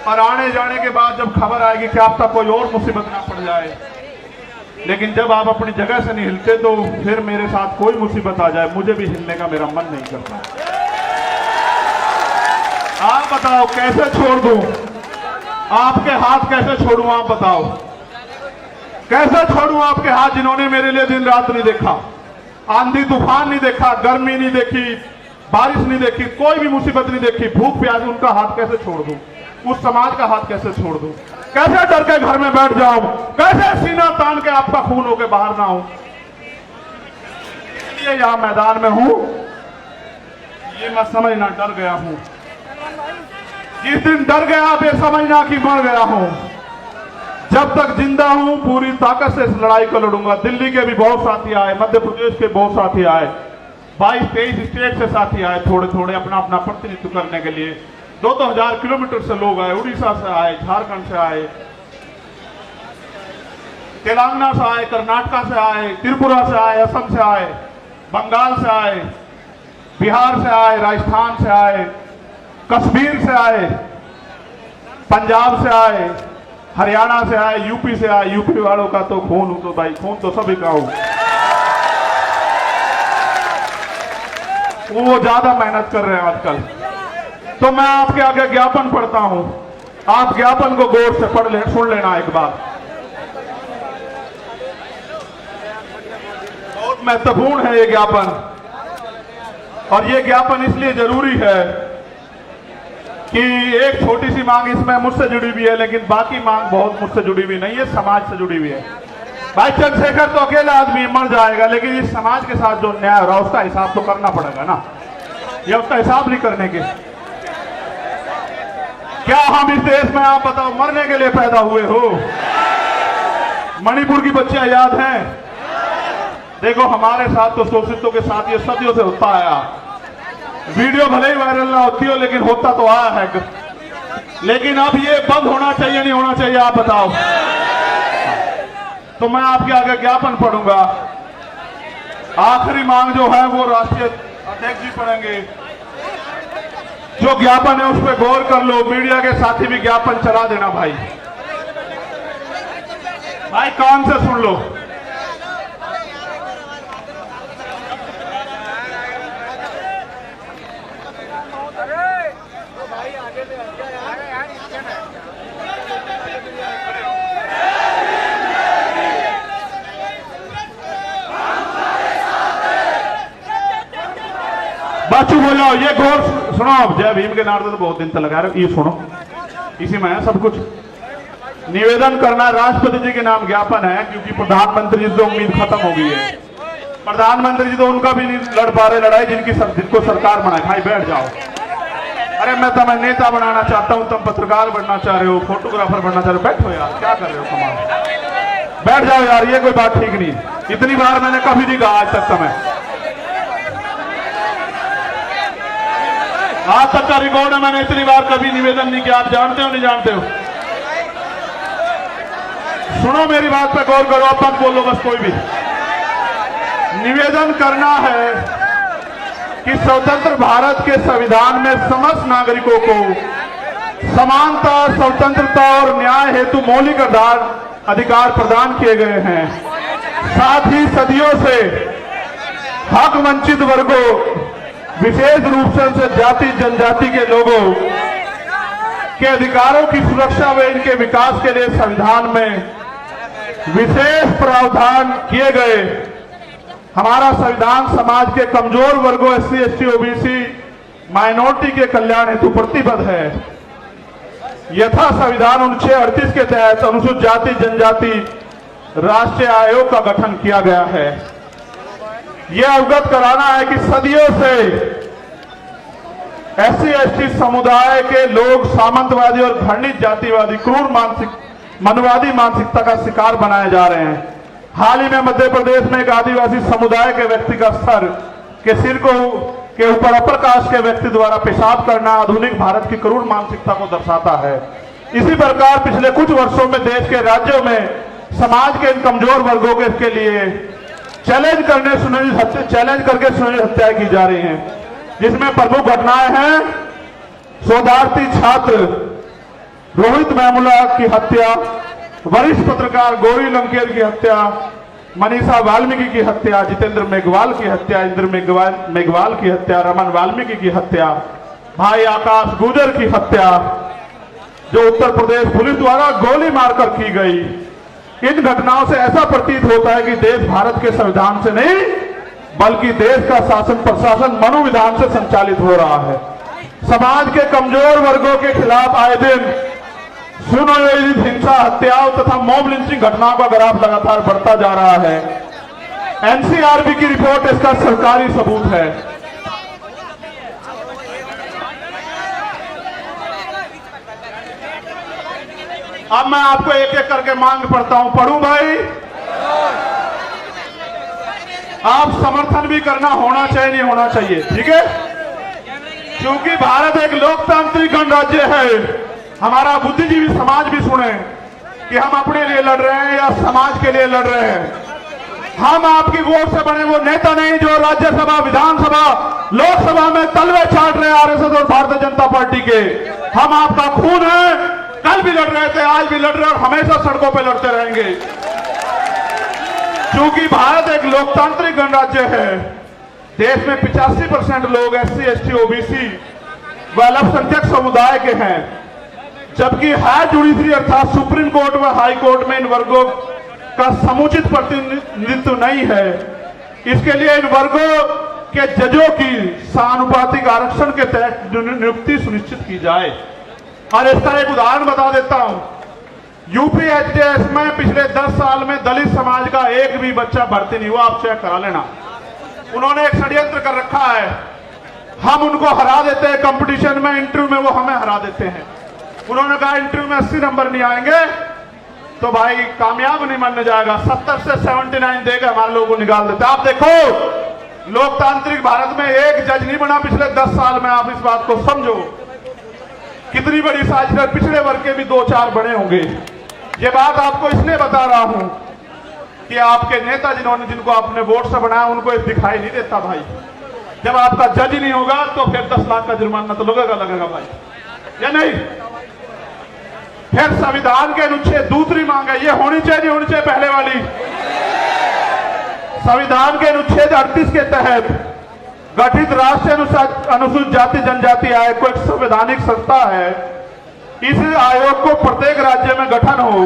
और आने जाने के बाद जब खबर आएगी कि आप तक कोई और मुसीबत ना पड़ जाए, लेकिन जब आप अपनी जगह से नहीं हिलते तो फिर मेरे साथ कोई मुसीबत आ जाए मुझे भी हिलने का मेरा मन नहीं करता। आप बताओ कैसे छोड़ दूं, आपके हाथ कैसे छोड़ूं, आप बताओ कैसे छोड़ूं आपके हाथ जिन्होंने मेरे लिए दिन रात नहीं देखा, आंधी तूफान नहीं देखा, गर्मी नहीं देखी, बारिश नहीं देखी, कोई भी मुसीबत नहीं देखी, भूख प्यास, उनका हाथ कैसे छोड़ दूं, उस समाज का हाथ कैसे छोड़ दूं, कैसे डर के घर में बैठ जाऊं, कैसे सीना तान के आपका खून होके बाहर ना हो। इसलिए यहां मैदान में हूं, ये मैं समझना डर गया हूं, जिस दिन डर गया आप ये समझना कि मर गया हूं। जब तक जिंदा हूं पूरी ताकत से इस लड़ाई को लड़ूंगा। दिल्ली के भी बहुत साथी आए, मध्य प्रदेश के बहुत साथी आए, 22-23 स्टेट से साथी आए, थोड़े थोड़े अपना अपना प्रतिनिधित्व करने के लिए। 2-2 हजार किलोमीटर से लोग आए, उड़ीसा से आए, झारखंड से आए, तेलंगाना से आए, कर्नाटक से आए, त्रिपुरा से आए, असम से आए, बंगाल से आए, बिहार से आए, राजस्थान से आए, कश्मीर से आए, पंजाब से आए, हरियाणा से आए, यूपी से आए। यूपी वालों का तो खून हो, तो भाई खून तो सभी का हो, वो ज्यादा मेहनत कर रहे हैं आजकल। तो मैं आपके आगे ज्ञापन पढ़ता हूं, आप ज्ञापन को गौर से पढ़ ले, सुन लेना एक बार। बहुत महत्वपूर्ण है ये ज्ञापन, और ये ज्ञापन इसलिए जरूरी है कि एक छोटी सी मांग इसमें मुझसे जुड़ी हुई है, लेकिन बाकी मांग बहुत मुझसे जुड़ी हुई नहीं है, समाज से जुड़ी हुई है। भाई चंद्रशेखर तो अकेला आदमी मर जाएगा, लेकिन इस समाज के साथ जो न्याय हो रहा है उसका हिसाब तो करना पड़ेगा ना। ये उसका हिसाब नहीं करने के, क्या हम इस देश में आप बताओ मरने के लिए पैदा हुए हो? मणिपुर की बच्चियां याद हैं? देखो हमारे साथ तो शोषितों के साथ ये सदियों से होता आया। वीडियो भले ही वायरल ना होती हो, लेकिन होता तो आया है। लेकिन अब ये बंद होना चाहिए नहीं होना चाहिए, आप बताओ। तो मैं आपके आगे ज्ञापन पढ़ूंगा। आखिरी मांग जो है वो राष्ट्रीय अध्यक्ष जी पढ़ेंगे। जो ज्ञापन है उस पर गौर कर लो, मीडिया के साथी भी ज्ञापन चला देना भाई। भाई कान से सुन लो। बाचू बोलो, ये गौर सुनो। जय भीम के नारे तो बहुत दिन तक लगा रहे हो, ये सुनो, इसी में है सब कुछ। निवेदन करना राष्ट्रपति जी के नाम ज्ञापन है, क्योंकि प्रधानमंत्री जी तो उम्मीद खत्म हो गई है। प्रधानमंत्री जी तो उनका भी नहीं लड़ पा रहे लड़ाई जिनको सरकार बनाए। भाई बैठ जाओ। अरे मैं तुम्हें नेता बनाना चाहता हूं, तुम पत्रकार बनना चाह रहे हो, फोटोग्राफर बनना चाह रहे हो, बैठो यार, क्या कर रहे हो कमाल। बैठ जाओ यार, ये कोई बात ठीक नहीं। इतनी बार मैंने कभी नहीं कहा आज तक समय, आज तक का रिकॉर्ड है, मैंने इतनी बार कभी निवेदन नहीं किया। आप जानते हो नहीं जानते हो? सुनो मेरी बात पे गौर करो, अब मत बोलो बस कोई भी। निवेदन करना है कि स्वतंत्र भारत के संविधान में समस्त नागरिकों को समानता, स्वतंत्रता और न्याय हेतु मौलिक अधिकार प्रदान किए गए हैं। साथ ही सदियों से हक वंचित वर्गों, विशेष रूप से जाति जनजाति के लोगों के अधिकारों की सुरक्षा व इनके विकास के लिए संविधान में विशेष प्रावधान किए गए। हमारा संविधान समाज के कमजोर वर्गों, SC, ST, OBC, माइनॉरिटी के कल्याण हेतु प्रतिबद्ध है। यथा संविधान अनुच्छेद 38 के तहत अनुसूचित जाति जनजाति राष्ट्रीय आयोग का गठन किया गया है। यह अवगत कराना है कि सदियों से SC, ST समुदाय के लोग सामंतवादी और घृणित जातिवादी, क्रूर मनवादी मानसिकता का शिकार बनाए जा रहे हैं। हाल ही में मध्य प्रदेश में एक आदिवासी समुदाय के व्यक्ति का सर के सिर के ऊपर अपर कास्ट के व्यक्ति द्वारा पेशाब करना आधुनिक भारत की क्रूर मानसिकता को दर्शाता है। इसी प्रकार पिछले कुछ वर्षों में देश के राज्यों में समाज के इन कमजोर वर्गों के लिए चैलेंज करके सुनियोजित हत्याएं की जा रही हैं। जिसमें प्रमुख घटनाएं हैं शोधार्थी छात्र रोहित वेमुला की हत्या, वरिष्ठ पत्रकार गौरी लंकेर की हत्या, मनीषा वाल्मीकि की हत्या, जितेंद्र मेघवाल की हत्या, इंद्र मेघवाल की हत्या, रमन वाल्मीकि की हत्या, भाई आकाश गुजर की हत्या जो उत्तर प्रदेश पुलिस द्वारा गोली मारकर की गई। इन घटनाओं से ऐसा प्रतीत होता है कि देश भारत के संविधान से नहीं बल्कि देश का शासन प्रशासन मनोविधान से संचालित हो रहा है। समाज के कमजोर वर्गों के खिलाफ आए दिन सुनियोजित हिंसा, हत्याओं तथा मॉब लिंचिंग घटनाओं का ग्राफ लगातार बढ़ता जा रहा है। एनसीआरबी की रिपोर्ट इसका सरकारी सबूत है। अब मैं आपको एक एक करके मांग पढ़ता हूं। पढ़ूं भाई? आप समर्थन भी करना होना चाहिए, नहीं होना चाहिए, ठीक है? क्योंकि भारत एक लोकतांत्रिक गणराज्य है। हमारा बुद्धिजीवी समाज भी सुने कि हम अपने लिए लड़ रहे हैं या समाज के लिए लड़ रहे हैं। हम आपकी वोट से बने वो नेता नहीं जो राज्यसभा, विधानसभा, लोकसभा में तलवे चाट रहे आरएसएस और भारतीय जनता पार्टी के। हम आपका खून है, कल भी लड़ रहे थे, आज भी लड़ रहे और हमेशा सड़कों पर लड़ते रहेंगे। क्योंकि भारत एक लोकतांत्रिक गणराज्य है। देश में 85% लोग SC, ST, OBC व अल्पसंख्यक समुदाय के हैं, जबकि हायर जुडिशरी अर्थात सुप्रीम कोर्ट व हाई कोर्ट में इन वर्गों का समुचित प्रतिनिधित्व नहीं है। इसके लिए इन वर्गों के जजों की समानुपातिक आरक्षण के तहत नियुक्ति सुनिश्चित की जाए। और इसका एक उदाहरण बता देता हूं। यूपी HDS में पिछले 10 साल में दलित समाज का एक भी बच्चा भर्ती नहीं हुआ। आप चेक करा लेना। उन्होंने एक षड्यंत्र कर रखा है। हम उनको हरा देते हैं कंपटीशन में, इंटरव्यू में वो हमें हरा देते हैं। उन्होंने कहा इंटरव्यू में 80 नंबर नहीं आएंगे तो भाई कामयाब नहीं मानने जाएगा। 70 से 79 देकर हमारे लोगों को निकाल देते। आप देखो, लोकतांत्रिक भारत में एक जज नहीं बना पिछले 10 साल में। आप इस बात को समझो, कितनी बड़ी साजिश है। पिछड़े वर्ग के भी 2-4 बने होंगे। ये बात आपको इसलिए बता रहा हूं कि आपके नेता जिनको आपने वोट से बनाया उनको ये दिखाई नहीं देता भाई। जब आपका जज ही नहीं होगा तो फिर 10 लाख का जुर्माना तो लगेगा भाई, या नहीं? फिर संविधान के अनुच्छेद, दूसरी मांग है, ये होनी चाहिए नहीं होनी चाहिए? पहले वाली, संविधान के अनुच्छेद 38 के तहत गठित राष्ट्रीय अनुसूचित जाति जनजाति आयोग को एक संवैधानिक संस्था है। इस आयोग को प्रत्येक राज्य में गठन हो,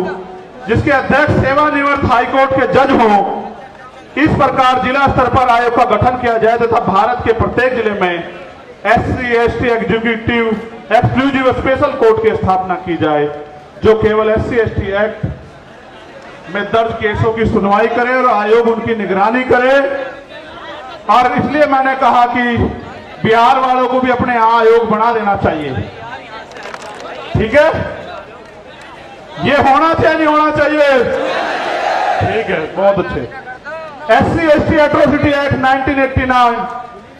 जिसके अध्यक्ष सेवानिवृत्त हाईकोर्ट के जज हो। इस प्रकार जिला स्तर पर आयोग का गठन किया जाए तथा भारत के प्रत्येक जिले में SC, ST executive exclusive special court की स्थापना की जाए, जो केवल SC, ST एक्ट में दर्ज केसों की सुनवाई करे और आयोग उनकी निगरानी करे। और इसलिए मैंने कहा कि बिहार वालों को भी अपने यहां आयोग बना देना चाहिए, ठीक है? ये होना चाहिए नहीं होना चाहिए? ठीक है, बहुत अच्छे। SC, ST एट्रोसिटी एक्ट 1989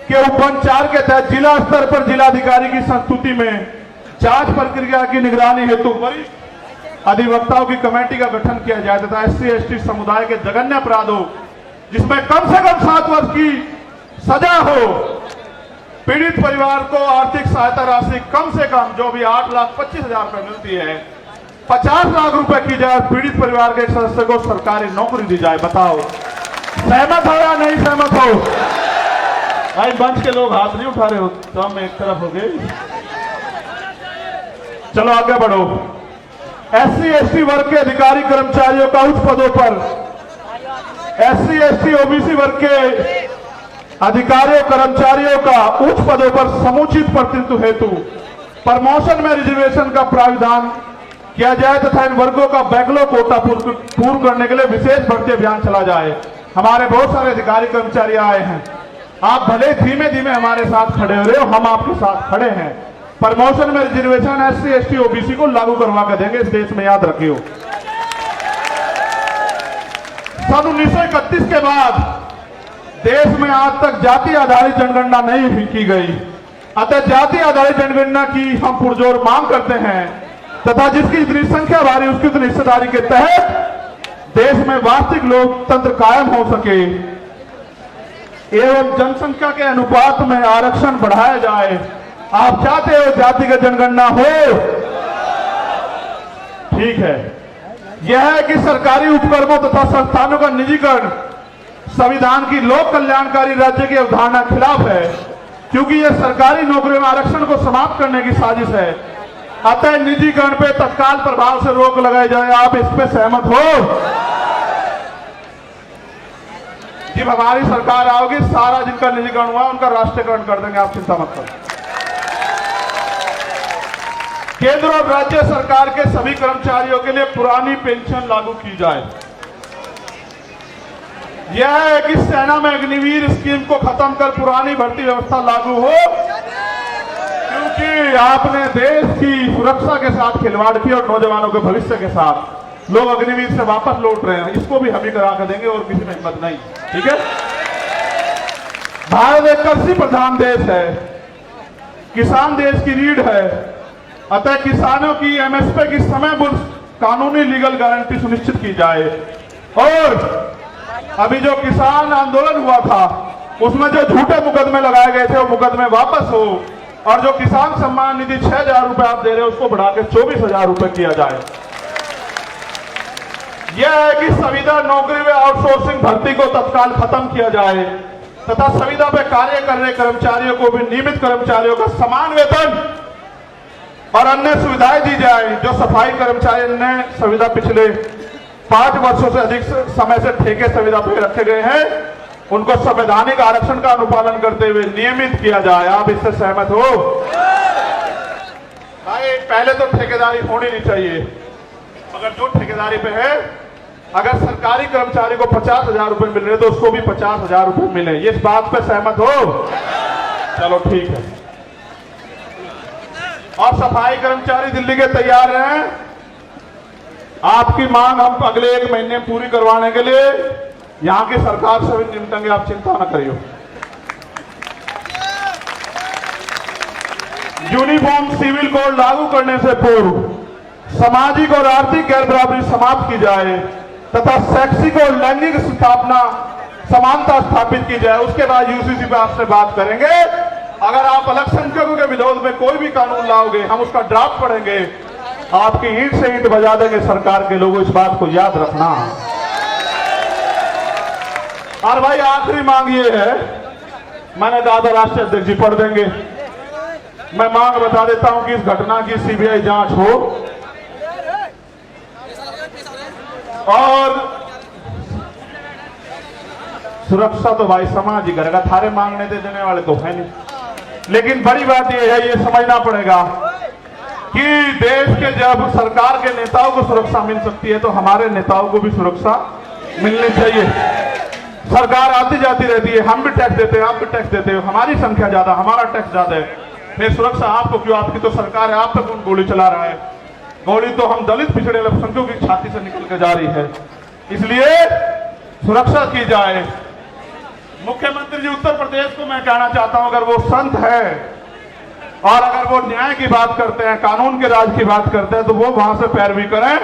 के उपबंध 4 के तहत जिला स्तर पर जिलाधिकारी की संस्तुति में जांच प्रक्रिया की निगरानी हेतु वरिष्ठ अधिवक्ताओं की कमेटी का गठन किया जाए तथा SC, ST समुदाय के जघन्य अपराधों जिसमें कम से कम 7 वर्ष की सजा हो, पीड़ित परिवार को आर्थिक सहायता राशि कम से कम, जो भी 8,25,000 रुपए मिलती है, 50 लाख रुपए की जाए। पीड़ित परिवार के एक सदस्य को सरकारी नौकरी दी जाए। बताओ, सहमत हो या नहीं सहमत हो? भाई मंच के लोग हाथ नहीं उठा रहे हो तो हम एक तरफ हो गए। चलो आगे बढ़ो। SC, ST वर्ग के अधिकारी कर्मचारियों का उच्च पदों पर, SC, ST OBC वर्ग के अधिकारियों कर्मचारियों का उच्च पदों पर समुचित प्रतिनिधित्व हेतु प्रमोशन में रिजर्वेशन का प्राविधान किया जाए तथा इन वर्गों का बैकलॉग कोटा पूर्ण करने के लिए विशेष भर्ती अभियान चला जाए। हमारे बहुत सारे अधिकारी कर्मचारी आए हैं। आप भले धीमे धीमे हमारे साथ खड़े हो रहे हो, हम आपके साथ खड़े हैं। प्रमोशन में रिजर्वेशन SC, ST OBC को लागू करवा कर देंगे इस देश में, याद रखियो। सन 1931 के बाद देश में आज तक जाति आधारित जनगणना नहीं की गई। अतः जाति आधारित जनगणना की हम पुरजोर मांग करते हैं तथा जिसकी जितनी संख्या भारी उसकी उतनी हिस्सेदारी के तहत देश में वास्तविक लोकतंत्र कायम हो सके। एवं जनसंख्या के अनुपात में आरक्षण बढ़ाया जाए। आप चाहते हो जातिगत जनगणना हो? ठीक है। यह है कि सरकारी उपक्रमों तथा संस्थानों का निजीकरण संविधान की लोक कल्याणकारी राज्य की अवधारणा खिलाफ है, क्योंकि यह सरकारी नौकरियों में आरक्षण को समाप्त करने की साजिश है। अतः निजीकरण पे तत्काल प्रभाव से रोक लगाई जाए। आप इस पे सहमत हो? जब हमारी सरकार आओगी, सारा जिनका निजीकरण हुआ उनका राष्ट्रीयकरण कर देंगे, आप चिंता मत करो। केंद्र और राज्य सरकार के सभी कर्मचारियों के लिए पुरानी पेंशन लागू की जाए। यह है कि सेना में अग्निवीर स्कीम को खत्म कर पुरानी भर्ती व्यवस्था लागू हो, क्योंकि आपने देश की सुरक्षा के साथ खिलवाड़ किया और नौजवानों के भविष्य के साथ लोग अग्निवीर से वापस लौट रहे हैं। इसको भी हम ही करा कर देंगे और किसी में हिम्मत नहीं। ठीक है। भारत एक कृषि प्रधान देश है, किसान देश की रीढ़ है। अतः किसानों की एमएसपी की समयबद्ध कानूनी लीगल गारंटी सुनिश्चित की जाए। और अभी जो किसान आंदोलन हुआ था उसमें जो झूठे मुकदमे लगाए गए थे वो मुकदमे वापस हो, और जो किसान सम्मान निधि 6,000 रुपए आप दे रहे हो उसको बढ़ा के 24,000 रुपए किया जाए। यह है कि संविदा नौकरी में आउटसोर्सिंग भर्ती को तत्काल खत्म किया जाए तथा संविदा पे कार्य कर रहे कर्मचारियों को भी नियमित कर्मचारियों का समान वेतन और अन्य सुविधाएं दी जाए। जो सफाई कर्मचारी ने संविदा पिछले 5 वर्षों से अधिक समय से ठेके संविदा पे रखे गए हैं, उनको संवैधानिक आरक्षण का अनुपालन करते हुए नियमित किया जाए। आप इससे सहमत हो? भाई पहले तो ठेकेदारी होनी नहीं चाहिए, मगर जो ठेकेदारी पे है, अगर सरकारी कर्मचारी को 50,000 रुपए मिल रहे तो उसको भी 50,000 रुपए मिले। इस बात पे सहमत हो? चलो ठीक है। और सफाई कर्मचारी दिल्ली के तैयार हैं आपकी मांग हम अगले 1 महीने पूरी करवाने के लिए। यहां की सरकार से भी निपटेंगे, आप चिंता न करियो। यूनिफॉर्म सिविल कोड लागू करने से पूर्व सामाजिक और आर्थिक गैर बराबरी समाप्त की जाए तथा शैक्षिक और लैंगिक स्थापना समानता स्थापित की जाए। उसके बाद यूसीसी पे आपसे बात करेंगे। अगर आप अल्पसंख्यकों के विरोध में कोई भी कानून लाओगे, हम उसका ड्राफ्ट पढ़ेंगे, आपकी ईंट से ईंट बजा देंगे सरकार के लोगों। इस बात को याद रखना। और भाई आखिरी मांग ये है, मैंने कहा था राष्ट्रीय अध्यक्ष जी पढ़ देंगे। मैं मांग बता देता हूं कि इस घटना की सीबीआई जांच हो और सुरक्षा तो भाई समाज ही करेगा, थारे मांगने दे देने वाले तो है नहीं। लेकिन बड़ी बात यह है, ये समझना पड़ेगा कि देश के जब सरकार के नेताओं को सुरक्षा मिल सकती है तो हमारे नेताओं को भी सुरक्षा मिलनी चाहिए। सरकार आती जाती रहती है, हम भी टैक्स देते हैं, आप भी टैक्स देते हो, हमारी संख्या ज्यादा, हमारा टैक्स ज्यादा है, फिर सुरक्षा आपको क्यों? आपकी तो सरकार है, आप पे कौन गोली चला रहा है? गोली तो हम दलित पिछड़े अल्पसंख्यकों की छाती से निकल के जा रही है। इसलिए सुरक्षा की जाए। मुख्यमंत्री जी उत्तर प्रदेश को मैं कहना चाहता हूं, अगर वो संत है और अगर वो न्याय की बात करते हैं, कानून के राज की बात करते हैं, तो वो वहां से पैरवी करें।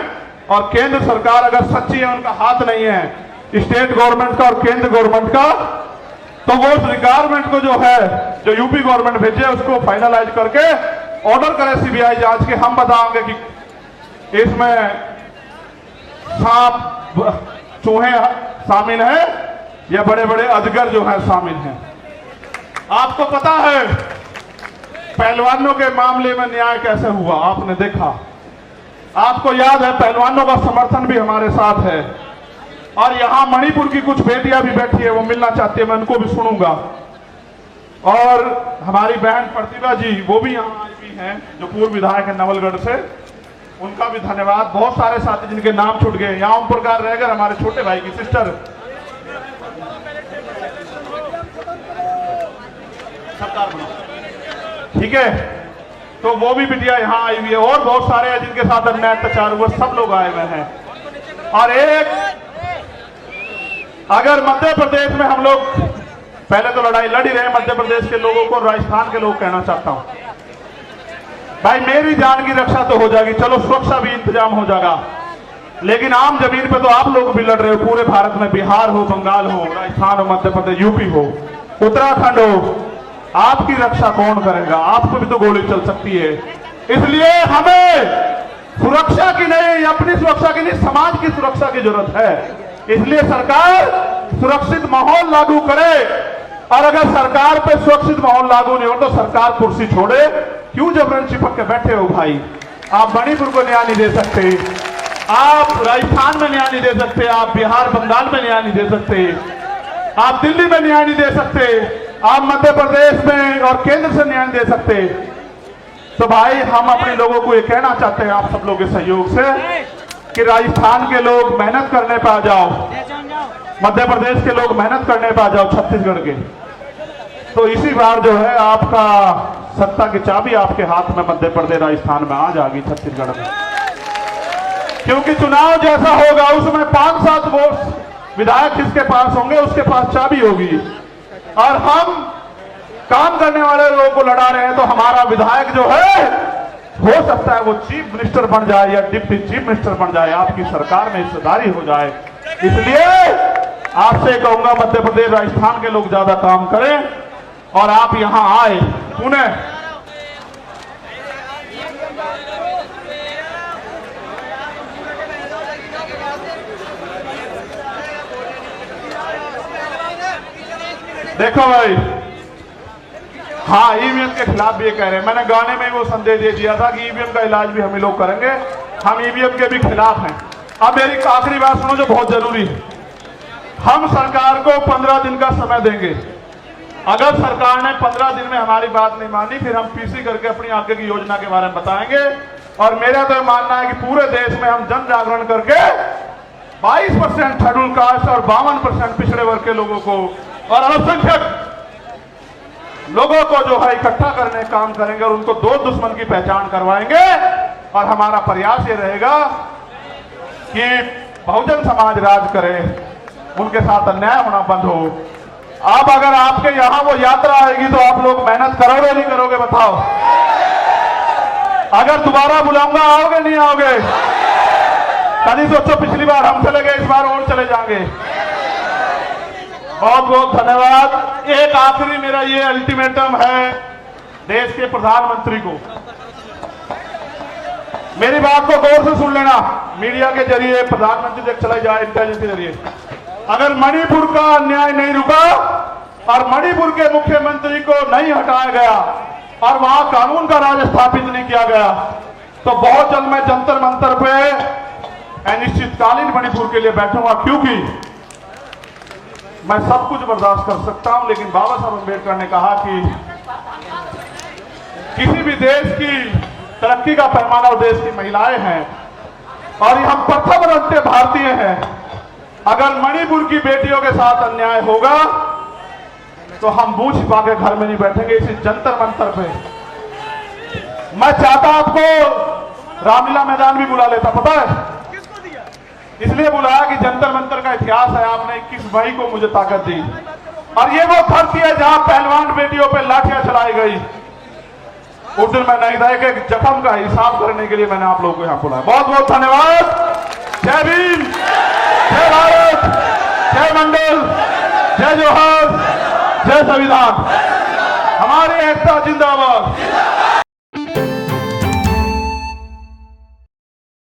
और केंद्र सरकार अगर सच्ची है, उनका हाथ नहीं है स्टेट गवर्नमेंट का और केंद्र गवर्नमेंट का, तो वो उस रिक्वायरमेंट को जो है, जो यूपी गवर्नमेंट भेजे, उसको फाइनलाइज करके ऑर्डर करे सीबीआई जांच के। हम बताएंगे कि इसमें सांप चूहे शामिल हैं या बड़े बड़े अजगर जो है शामिल हैं। आपको पता है पहलवानों के मामले में न्याय कैसे हुआ? आपने देखा, आपको याद है, पहलवानों का समर्थन भी हमारे साथ है। और यहां मणिपुर की कुछ बेटियां भी बैठी है, वो मिलना चाहती है, मैं उनको भी सुनूंगा। और हमारी बहन प्रतिभा जी, वो भी यहां आई हुई हैं, जो पूर्व विधायक है नवलगढ़ से, उनका भी धन्यवाद। बहुत सारे साथी जिनके नाम छूट गए। यहां ओम प्रकाश रहेगा, हमारे छोटे भाई की सिस्टर, ठीक है, तो वो भी बिटिया यहां आई हुई है। और बहुत सारे हैं जिनके साथ अन्याय अत्याचार हुआ, सब लोग आए हुए हैं। और एक, अगर मध्य प्रदेश में हम लोग पहले तो लड़ाई लड़ ही रहे मध्य प्रदेश के लोगों को, राजस्थान के लोग कहना चाहता हूं भाई, मेरी जान की रक्षा तो हो जाएगी, चलो सुरक्षा भी इंतजाम हो जाएगा। लेकिन आम जमीन पे तो आप लोग भी लड़ रहे हो। पूरे भारत में बिहार हो, बंगाल हो, राजस्थान हो, मध्य प्रदेश, यूपी हो, उत्तराखंड हो, आपकी रक्षा कौन करेगा? आपको भी तो गोली चल सकती है। इसलिए हमें सुरक्षा की नहीं, अपनी सुरक्षा की नहीं, समाज की सुरक्षा की जरूरत है। इसलिए सरकार सुरक्षित माहौल लागू करे। और अगर सरकार पे सुरक्षित माहौल लागू नहीं हो तो सरकार कुर्सी छोड़े। क्यों जबरन चिपक के बैठे हो भाई? आप मणिपुर को न्याय नहीं दे सकते, आप राजस्थान में न्याय नहीं दे सकते, आप बिहार बंगाल में न्याय नहीं दे सकते, आप दिल्ली में न्याय नहीं दे सकते, आप मध्य प्रदेश में और केंद्र से न्याय दे सकते। तो भाई हम अपने लोगों को ये कहना चाहते हैं आप सब लोगों के सहयोग से कि राजस्थान के लोग मेहनत करने पे आ जाओ, मध्य प्रदेश के लोग मेहनत करने पे आ जाओ, छत्तीसगढ़ के। तो इसी बार जो है आपका सत्ता की चाबी आपके हाथ में मध्य प्रदेश राजस्थान में आ जाएगी, छत्तीसगढ़ में। क्योंकि चुनाव जैसा होगा उसमें 5-7 वोट विधायक जिसके पास होंगे उसके पास चाबी होगी। और हम काम करने वाले लोगों को लड़ा रहे हैं तो हमारा विधायक जो है हो सकता है वो चीफ मिनिस्टर बन जाए या डिप्टी चीफ मिनिस्टर बन जाए, आपकी सरकार में हिस्सेदारी हो जाए। इसलिए आपसे कहूंगा मध्य प्रदेश राजस्थान के लोग ज्यादा काम करें और आप यहां आए पुणे। देखो भाई, हाँ ईवीएम के खिलाफ भी ये कह रहे हैं। मैंने गाने में वो संदेश दे दिया था कि ईवीएम का इलाज भी हम लोग करेंगे, हम ईवीएम के भी खिलाफ हैं। अब मेरी आखिरी बात सुनो जो बहुत जरूरी है। हम सरकार को 15 दिन का समय देंगे। अगर सरकार ने 15 दिन में हमारी बात नहीं मानी फिर हम पीसी करके अपनी आगे की योजना के बारे में बताएंगे। और मेरा तो मानना है कि पूरे देश में हम जन जागरण करके 22% शेड्यूल कास्ट और 52% पिछड़े वर्ग के लोगों को और अल्पसंख्यक लोगों को जो है इकट्ठा करने का काम करेंगे और उनको दो दुश्मन की पहचान करवाएंगे। और हमारा प्रयास ये रहेगा कि बहुजन समाज राज करे, उनके साथ अन्याय होना बंद हो। अब अगर आपके यहां वो यात्रा आएगी तो आप लोग मेहनत करोगे नहीं करोगे बताओ? अगर दोबारा बुलाऊंगा आओगे नहीं आओगे? कभी सोचो पिछली बार हम चले गए, इस बार और चले जाएंगे। बहुत बहुत धन्यवाद। एक आखिरी मेरा ये अल्टीमेटम है देश के प्रधानमंत्री को, मेरी बात को गौर से सुन लेना। मीडिया के जरिए प्रधानमंत्री तक चला जाए, इंटेलिजेंस के जरिए। अगर मणिपुर का अन्याय नहीं रुका और मणिपुर के मुख्यमंत्री को नहीं हटाया गया और वहां कानून का राज स्थापित नहीं किया गया तो बहुत जल्द मैं जंतर मंतर पे अनिश्चितकालीन मणिपुर के लिए बैठूंगा। क्योंकि मैं सब कुछ बर्दाश्त कर सकता हूं, लेकिन बाबा साहब अम्बेडकर ने कहा कि किसी भी देश की तरक्की का पैमाना और देश की महिलाएं हैं और हम प्रथम रंगते भारतीय हैं। अगर मणिपुर की बेटियों के साथ अन्याय होगा तो हम मुंह छिपा के घर में नहीं बैठेंगे, इसी जंतर मंतर पे। मैं चाहता आपको रामलीला मैदान भी बुला लेता, पता है इसलिए बुलाया कि जंतर मंतर का इतिहास है। आपने 21 मई को मुझे ताकत दी और ये वो धरती है जहां पहलवान बेटियों पे लाठियां चलाई गई। उस दिन मैं नहीं था, एक जख्म का हिसाब करने के लिए मैंने आप लोगों को यहां बुलाया। बहुत बहुत धन्यवाद। जय भीम, जय भारत, जय मंडल, जय जोहर, जय संविधान। हमारी एकता जिंदाबाद।